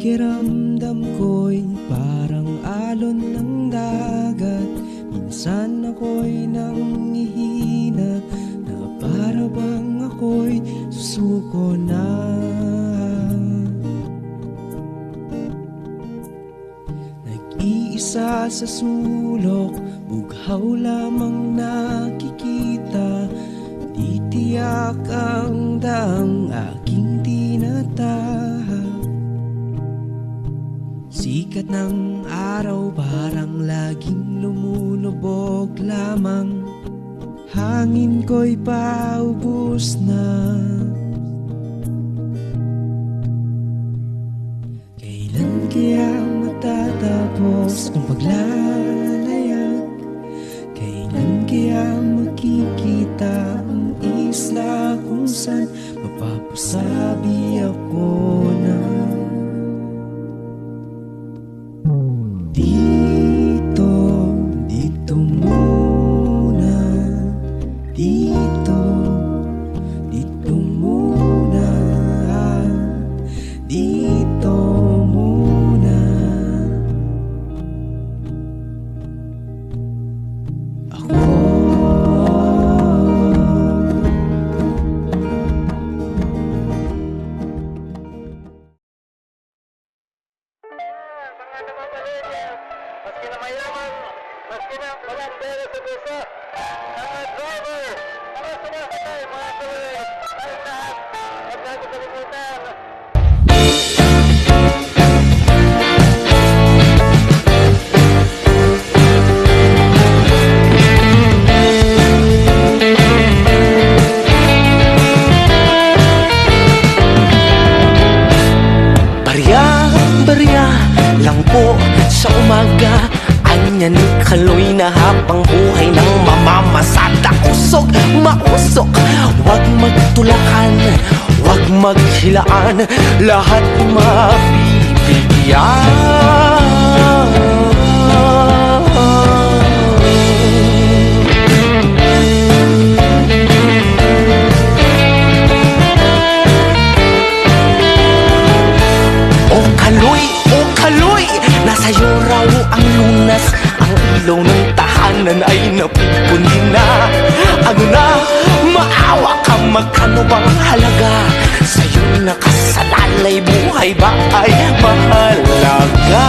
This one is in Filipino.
Pakiramdam ko'y parang alon ng dagat. Minsan ako'y nanghihina na para bang ako'y susuko na. Nag-iisa sa sulok, bughaw lamang nakikita. Di tiyak ang daang aking tinatahak. Sikat ng araw parang laging lumulubog lamang. Hangin ko'y paubos na. Kailan kaya matatapos ang paglalayag? Kailan kaya makikita ang isla kung saan mapapasabi ako na dito muna, dito muna, dito muna. Ako maski na mayaman, maski na walang pera sa bulsa, mga driver, mga sumasakay, mga tuloy, tayo lahat, huwag natin kalimutan. Barya lang po sa umaga. Anya ni Kaloy na habang buhay ng mamamasada. Usog, mausok, wag magtulakan, wag maghilaan, lahat Kaloy, nasa'yo raw ang lunas. Ang ilaw ng tahanan ay napupundi na. Ano na, maawa ka, magkano bang halaga? Sa'yo nakasalalay, buhay ba ay mahalaga?